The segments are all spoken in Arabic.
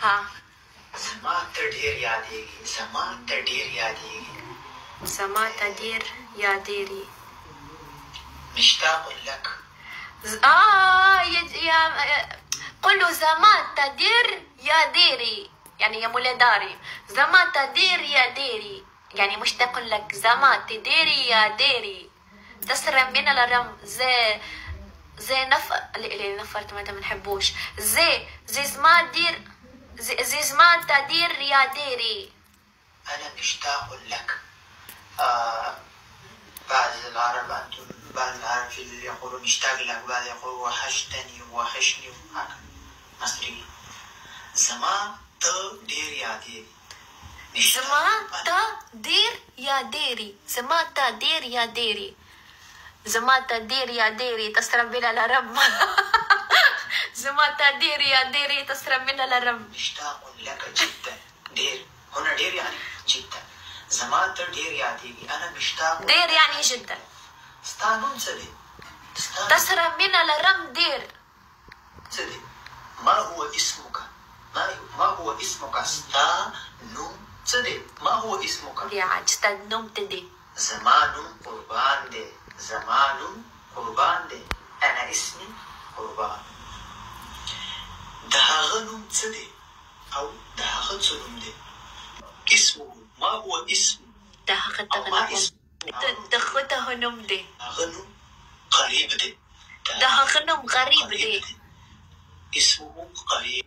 ها سمعت ډیر یادېږي، سمعت ډیر یادېږي، سمعت ډیر یادېږي، مشتاق لك. قل سمعت ډیر یادېږي يعني يا مولداري، سمعت ډیر یادېږي يعني مشتاق لك، سمعت ډیر یادېږي تسرى من الرم زي اللي نفرت ما بنحبوش زي سمعت دير زي سمعت دير يا ديري. أنا مشتاق لك. بعض العرب أنتم بعض العرب اللي يقولون مشتاق لك، بعض يقول وحشتني وحشني هكذا مصري. سمعت دير يا ديري، سمعت دير يا ديري، سمعت دير يا ديري، سمعت دير يا ديري تسرب بلا الرب. سمعت دير يا ديري تسرب بلا الرب. مشتاق لك جدا. دير هنا دير يعني جدا. سمعت دير يا ديري، أنا مشتاق. دير يعني جدا. استانون سدي. تسرب من الرب دير. سدي. ما هو اسمك؟ ما هو اسمك؟ استانون سدي. ما هو اسمك؟ يا عجتا نوم تدي. زمان قربان دي، زمان قربان دي، أنا اسمي قربان. دهغنم تدي أو دهغن سنم دي. اسمه ما هو اسم؟ دهغته نم دي. دهغنم قريب دي. دهغنم غريب دي. اسمه قريب.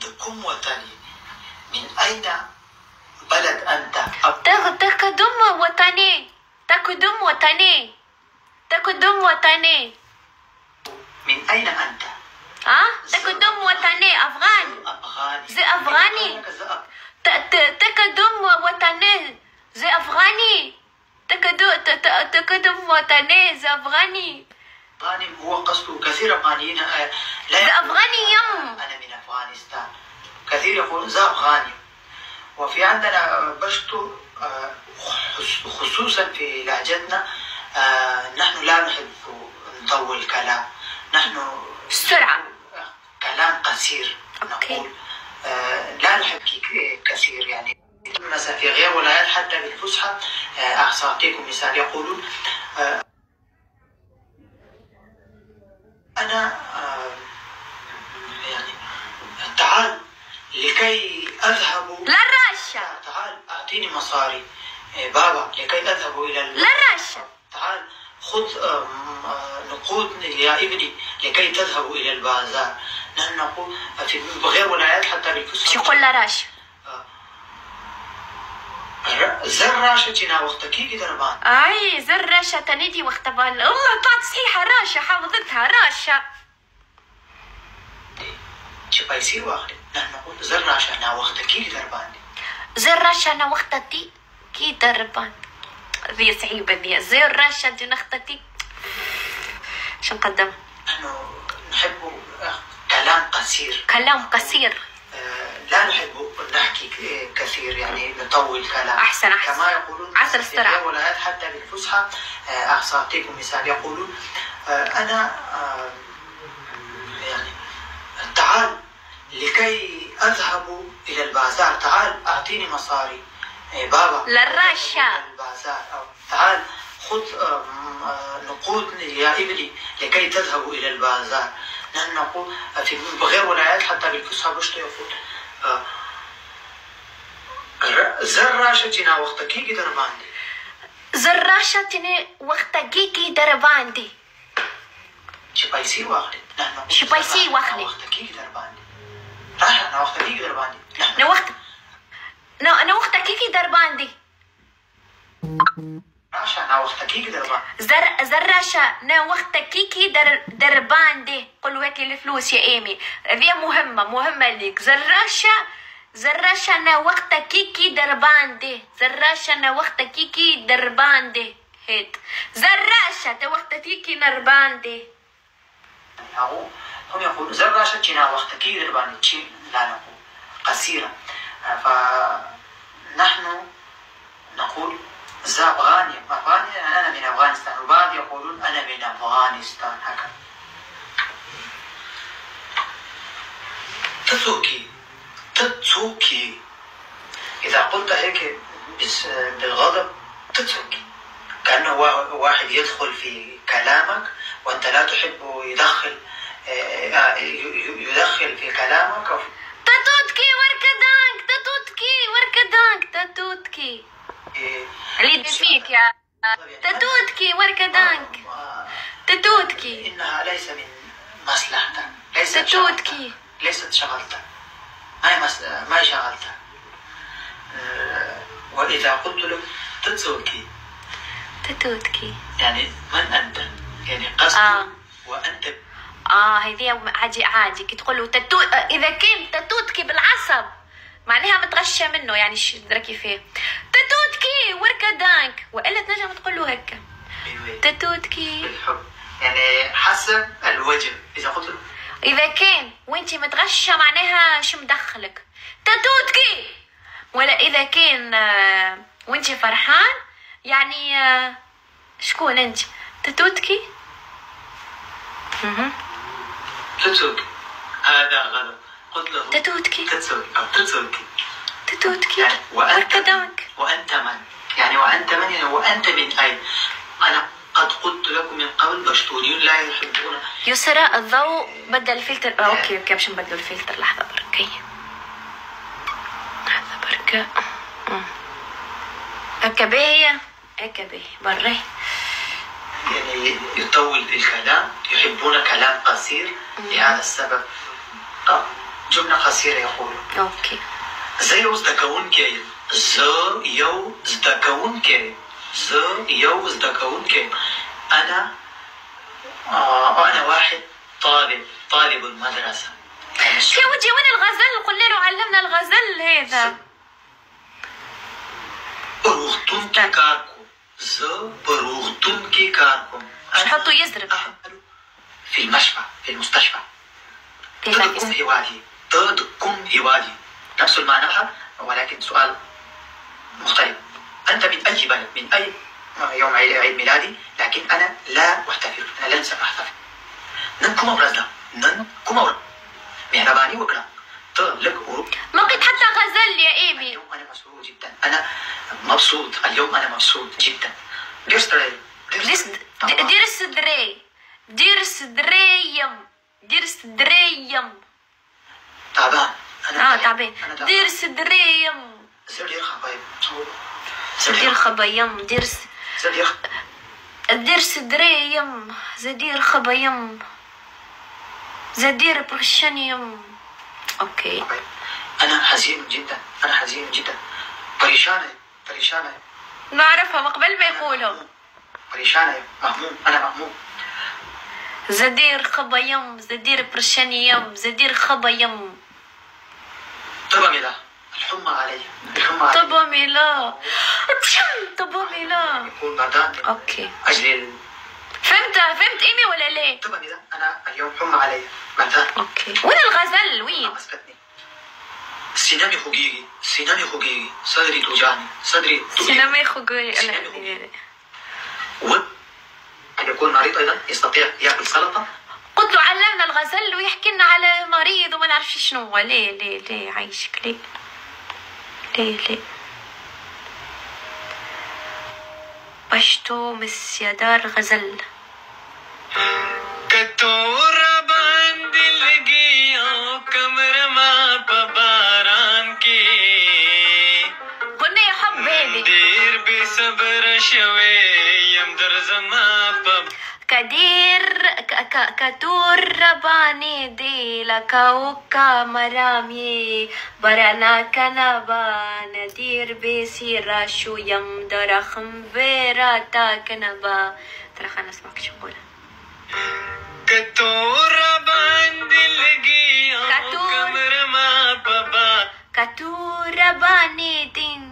دكم وطني. من أين بلد أنت؟ تقدم وطني، تقدم وطني، تقدم وطني. من أين أنت؟ تقدم وطني أفغاني. أفغاني. زي أفغاني. تقدم وطني زي أفغاني. تقدم وطني زي أفغاني. أفغاني هو قصده كثير أفغانيين زي أفغاني يم. أنا من أفغانستان. كثير يقول ذا أفغاني. وفي عندنا بشتو خصوصا في لهجتنا نحن لا نحب نطول الكلام، نحن السرعة كلام قصير. نقول لا نحب كثير يعني. مثلا في غير ولايات حتى بالفصحى أعطيكم مثال يقولون أنا يعني تعال لكي أذهب للرشا. تعال أعطيني مصاري بابا لكي أذهب إلى للرشا. تعال خذ نقود يا ابني لكي تذهب إلى البازار. نحن نقول في غير ولايات حتى بالفصحى شو يقول لرشا؟ زر راشا جينا وقت كيف دربان. أي زر رشا تنيدي وقت بان. والله طلعت صحيحة راشا، حافظتها راشا. شو بيصير واخد؟ نحن نقول زر راشا أنا وقت كيف دربان. زر راشا أنا وقتتي كي دربان. ذي صعيبة ذي. زر راشا دي نختتي. شو نقدم؟ نحن نحب كلام قصير. كلام قصير. لا نحب نحكي كثير يعني نطول كلام. أحسن كما يقولون عسل السرعة. في ولايات حتى بالفصحى أعطيكم مثال يقولون أنا يعني تعال لكي أذهب إلى البازار، تعال أعطيني مصاري بابا للرشا. البازار. أو تعال خذ نقود يا ابني لكي تذهب إلى البازار. نحن نقول في غير ولايات حتى بالفصحى بشتو يقول زر راشا جينا وقت كيكي درباندي. زر راشا جينا وقت كيكي درباندي. شبايسي واخدي. نحن شبايسي واخدي. وقت كيكي درباندي. راشا أنا وقت كيكي درباندي. أنا وقت كيكي درباندي. راشا أنا وقت كيكي درباندي. زر راشا أنا وقت كيكي درباندي. قولوا هاتي الفلوس يا إيمي. ذي مهمة ليك. زر راشا أنا وقت كيكي درباندي. زر راشا أنا وقت كيكي درباندي. هيت زر راشا تا وقت كيكي درباندي. هم يقولون زر راشا جينا وقت كيكي درباندي. لا نقول قصيرة. فنحن نقول أفغاني أنا من أفغانستان، وبعض يقولون أنا من أفغانستان هكذا. تتسوكي إذا قلت هيك بالغضب تتسوكي، كأنه واحد يدخل في كلامك وأنت لا تحب يدخل في كلامك. تاتوتكي وركدانك تاتوتكي عليد فيك يا تاتوتكي وركدانك تاتوتكي. إنها ليس من مصلحتك، تاتوتكي ليست شغلتك، ما شغلتك. وإذا قلت لك تاتوتكي يعني من أنت، يعني قصد وأنت هذه عادي كي تقول له اذا كان تاتوتكي بالعصب معناها متغشى منه، يعني شو دركي فيه تاتوتكي وركدانك، والا تنجم تقول له هكا تاتوتكي بالحب، يعني حسب الوجه. اذا قلت له اذا كان وانت متغشى معناها شو مدخلك تاتوتكي، ولا اذا كان وانت فرحان يعني شكون انت تاتوتكي. تاتوتكي هذا غلط. قلت له تاتوتكي يعني وركدانك. وأنت من؟ يعني وأنت من أين؟ أنا قد قلت لكم من قبل بشتوريون لا يحبون. يسرى الضوء بدل الفلتر. اوكي باش نبدل الفلتر. لحظة بركة هكا باهية بري. يعني يطول الكلام، يحبون كلام قصير. لهذا السبب جملة قصيرة يقولون. اوكي زيو زدكونكي أنا واحد طالب المدرسة. يا ودي وين الغزل؟ قلنا له علمنا الغزل هذا. بروغتونكي كاركم نحطوا يزرب في المستشفى. تدكم هوادي نفس المعنى ولكن سؤال مختلف. أنت من أي بلد؟ من أي يوم عيد ميلادي؟ لكن أنا لا أحتفل، أنا لن سأحتفل. ننكم أبرزنا مهرباني وكرا لك ما قد حتى غزل يا إيمي. اليوم أنا مسرور جدا، أنا مبسوط اليوم، أنا مبسوط جدا. دير السدريم تعبان. تعبان. دير السدريم زدير خبيم دير سدريم زدير خبيم زدير برشانيم. اوكي انا حزين جدا بريشانة نعرفها من قبل ما يقولوا بريشانة مهموم. انا مهموم. زدير خبيم زدير برشانيم زدير خبيم. طبعا الحمى علي طبعا يكون بردان. اوكي اجل فهمت ايمي ولا ليه؟ طبعا انا اليوم حمى علي بردان. اوكي وين الغزل؟ وين؟ سينامي خوجيجي صدري توجعني سينامي خوجيجي. أن يكون مريض أيضا يستطيع يأكل سلطة. قلت له علمنا الغزل ويحكي لنا على مريض وما نعرفش شنو هو. ليه عايشك ليه بشتو مس يا دار غزل कतोरा बांध लगी कमर माँ पबारान की قلنا يا حب هذه دير بصبر شوي يمدر زما पब كتور رباني دي لكاوكا مرامي برانا كنبا ندير بسيرا شو يمدر خمبيرا تا كنبا. ترى خلنا نسمعك شو نقولها. कतोरा बांध लगी कमर माँ पबा كتور رباني دين.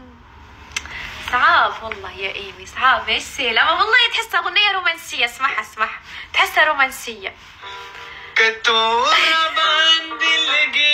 صعب والله يا ايمي صعب. ايش لما والله تحسها اغنيه رومانسيه. اسمعها تحسها رومانسيه. कतोरा बांध लगी